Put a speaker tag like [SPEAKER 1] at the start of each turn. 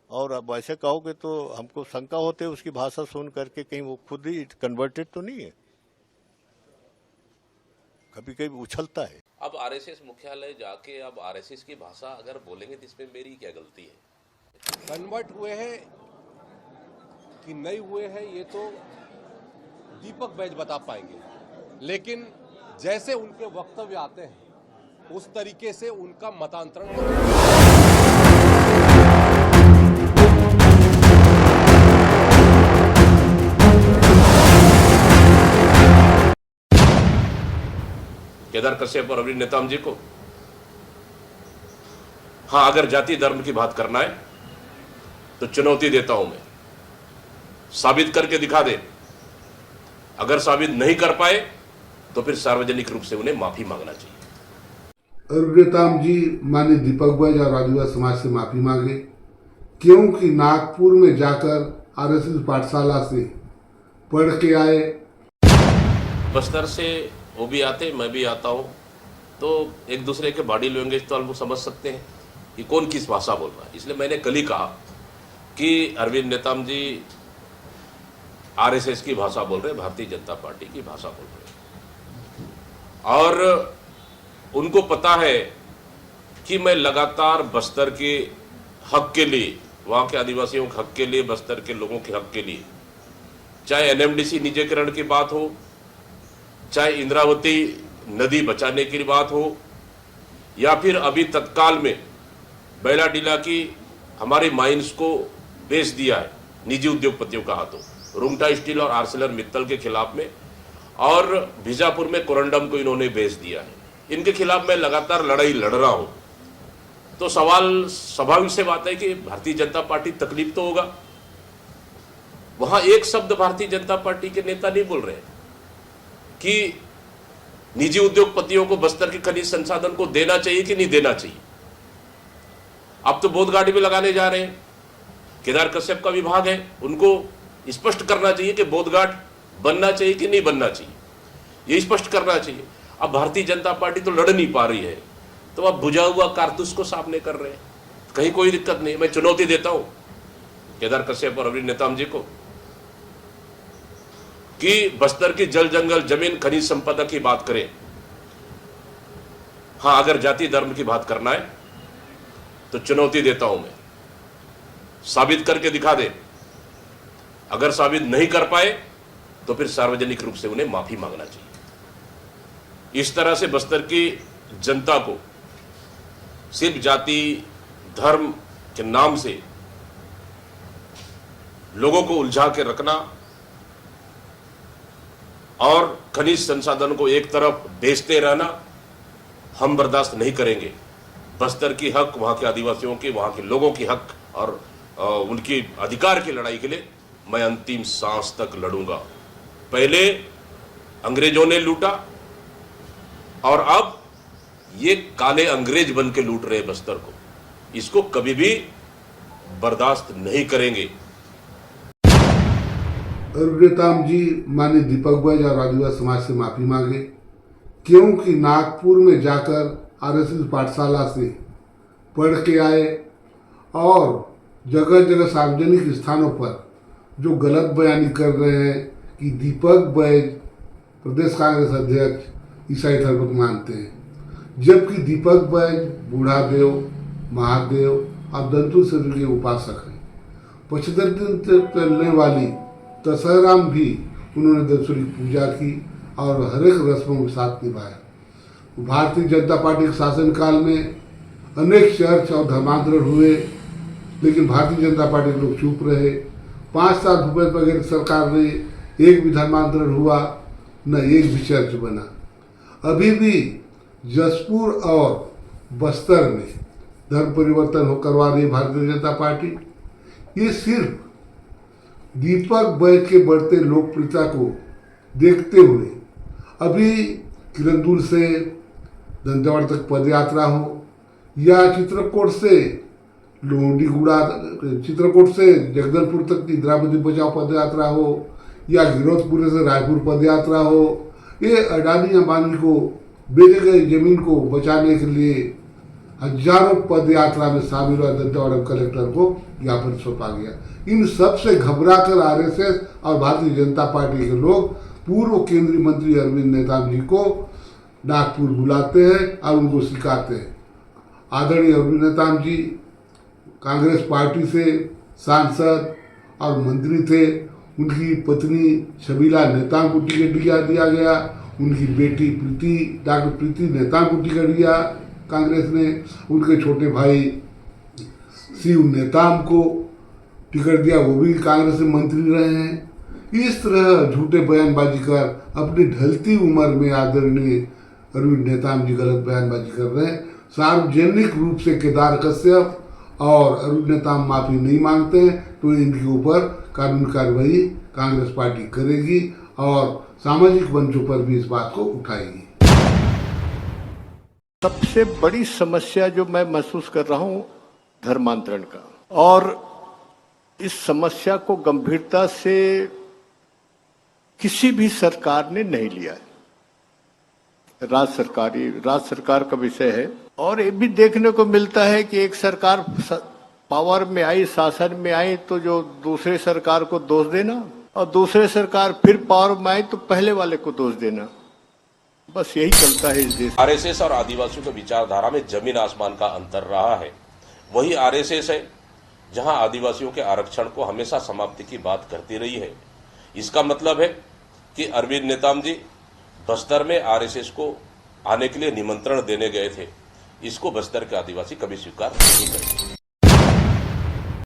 [SPEAKER 1] और अब ऐसे कहोगे तो हमको शंका होते है उसकी भाषा सुन करके कहीं वो खुद ही कन्वर्टेड तो नहीं है, कभी कभी उछलता है।
[SPEAKER 2] अब आरएसएस मुख्यालय जाके अब आरएसएस की भाषा अगर बोलेंगे तो इसमें मेरी क्या गलती है?
[SPEAKER 3] कन्वर्ट हुए हैं कि नहीं हुए हैं ये तो दीपक बैज बता पाएंगे, लेकिन जैसे उनके वक्तव्य आते हैं उस तरीके से उनका मतांतरण
[SPEAKER 2] केदार कश्यप और अरविंद नेताम जी को, हाँ, अगर जाति धर्म की बात करना है तो चुनौती देता हूं मैं, साबित करके दिखा दे। अगर साबित नहीं कर पाए तो फिर सार्वजनिक रूप से उन्हें माफी मांगना चाहिए।
[SPEAKER 4] अरविंद नेताम जी माननीय दीपक बैज और आदिवासी समाज से माफी मांगे, क्योंकि नागपुर में जाकर आरएसएस पाठशाला से पढ़ के आए।
[SPEAKER 2] बस्तर से वो भी आते, मैं भी आता हूं, तो एक दूसरे के बॉडी लैंग्वेज तो हम समझ सकते हैं कि कौन किस भाषा बोल रहा है। इसलिए मैंने कल ही कहा कि अरविंद नेताम जी आरएसएस की भाषा बोल रहे, भारतीय जनता पार्टी की भाषा बोल रहे, और उनको पता है कि मैं लगातार बस्तर के हक के लिए, वहाँ के आदिवासियों के हक के लिए, बस्तर के लोगों के हक के लिए, चाहे एनएमडीसी निजीकरण की बात हो, चाहे इंद्रावती नदी बचाने की बात हो, या फिर अभी तत्काल में बैलाडीला की हमारे माइंस को बेच दिया है निजी उद्योगपतियों का हाथों, रुंगटा स्टील और आर्सेलर मित्तल के खिलाफ में, और बीजापुर में कोरंडम को इन्होंने बेच दिया है। इनके खिलाफ मैं लगातार लड़ाई लड़ रहा हूं। तो सवाल स्वाभाविक से बात है कि भारतीय जनता पार्टी तकलीफ तो होगा। वहां एक शब्द भारतीय जनता पार्टी के नेता नहीं बोल रहे कि निजी उद्योगपतियों को बस्तर के खनिज संसाधन को देना चाहिए कि नहीं देना चाहिए। अब तो बोधघाट भी लगाने जा रहे हैं, केदार कश्यप का विभाग है, उनको स्पष्ट करना चाहिए कि बोधघाट बनना चाहिए कि नहीं बनना चाहिए, ये स्पष्ट करना चाहिए। अब भारतीय जनता पार्टी तो लड़ नहीं पा रही है, तो अब बुझा हुआ कारतूस को सामने कर रहे हैं, कहीं कोई दिक्कत नहीं। मैं चुनौती देता हूं केदार कश्यप और अरविंद नेताम जी को कि बस्तर की जल जंगल जमीन खनिज संपदा की बात करें। हाँ, अगर जाति धर्म की बात करना है तो चुनौती देता हूं मैं, साबित करके दिखा दे। अगर साबित नहीं कर पाए तो फिर सार्वजनिक रूप से उन्हें माफी मांगना चाहिए। इस तरह से बस्तर की जनता को सिर्फ जाति धर्म के नाम से लोगों को उलझा के रखना और खनिज संसाधन को एक तरफ बेचते रहना हम बर्दाश्त नहीं करेंगे। बस्तर की हक, वहां के आदिवासियों के, वहां के लोगों की हक और उनकी अधिकार की लड़ाई के लिए मैं अंतिम सांस तक लड़ूंगा। पहले अंग्रेजों ने लूटा और अब ये काले अंग्रेज बन के लूट रहे बस्तर को, इसको कभी भी बर्दाश्त नहीं करेंगे।
[SPEAKER 4] अरविंद नेताम जी माननीय दीपक बैज और आदिवासी समाज से माफी मांगे, क्योंकि नागपुर में जाकर आरएसएस पाठशाला से पढ़ के आए और जगह जगह सार्वजनिक स्थानों पर जो गलत बयानी कर रहे हैं कि दीपक बैज प्रदेश कांग्रेस अध्यक्ष ईसाई धर्म को मानते हैं, जबकि दीपक बैज बूढ़ादेव, महादेव और दंतुश्री के उपासक हैं। 75 दिन तक चलने वाली दशहरा में भी उन्होंने दंतुश्री की पूजा की और हर एक रस्मों के साथ निभाया। भारतीय जनता पार्टी के शासनकाल में अनेक चर्च और धर्मांतरण हुए, लेकिन भारतीय जनता पार्टी के लोग चुप रहे। 5 साल भूपेश बघेल की सरकार में एक भी धर्मांतरण हुआ, न एक भी चर्च बना। अभी भी जसपुर और बस्तर में धर्म परिवर्तन हो करवा रही भारतीय जनता पार्टी। ये सिर्फ दीपक बैज के बढ़ते लोकप्रियता को देखते हुए अभी किरंदुल से दंतेवाड़ा तक पदयात्रा हो या चित्रकूट से लोहंडीगुड़ा, चित्रकूट से जगदलपुर तक इंदिरावती बचाओ पदयात्रा हो या गिरौदपुर से रायपुर पदयात्रा हो, ये अडानी अंबानी को बेचे गए जमीन को बचाने के लिए हजारों पद यात्रा में शामिल हुआ दंतेवाड़ा कलेक्टर को ज्ञापन सौंपा गया। इन सब से घबराकर आरएसएस और भारतीय जनता पार्टी के लोग पूर्व केंद्रीय मंत्री अरविंद नेताम जी को नागपुर बुलाते हैं और उनको सिखाते हैं। आदरणीय अरविंद नेताम जी कांग्रेस पार्टी से सांसद और मंत्री थे। उनकी पत्नी शबीला नेताम को टिकट दिया गया। उनकी बेटी प्रीति, डॉक्टर प्रीति नेताम को टिकट दिया कांग्रेस ने। उनके छोटे भाई शिव नेताम को टिकट दिया, वो भी कांग्रेस से मंत्री रहे हैं। इस तरह झूठे बयानबाजी कर अपनी ढलती उम्र में आदरणीय अरविंद नेताम जी गलत बयानबाजी कर रहे हैं। सार्वजनिक रूप से केदार कश्यप और अरविंद नेताम माफी नहीं मांगते हैं तो इनके ऊपर कानूनी कार्रवाई कांग्रेस पार्टी करेगी और सामाजिक मंचों पर भी इस बात को उठाएगी।
[SPEAKER 1] सबसे बड़ी समस्या जो मैं महसूस कर रहा हूं धर्मांतरण का, और इस समस्या को गंभीरता से किसी भी सरकार ने नहीं लिया है। राज्य सरकार का विषय है। और ये भी देखने को मिलता है कि एक सरकार पावर में आई, शासन में आई तो जो दूसरे सरकार को दोष देना, और दूसरे सरकार फिर पावर में आई तो पहले वाले को दोष देना। बस यही चलता है इस देश।
[SPEAKER 2] आरएसएस और आदिवासियों के विचारधारा में जमीन आसमान का अंतर रहा है। वही आरएसएस है जहां आदिवासियों के आरक्षण को हमेशा समाप्ति की बात करती रही है। इसका मतलब है कि अरविंद नेताम जी बस्तर में आरएसएस को आने के लिए निमंत्रण देने गए थे। इसको बस्तर के आदिवासी कभी स्वीकार नहीं करेंगे।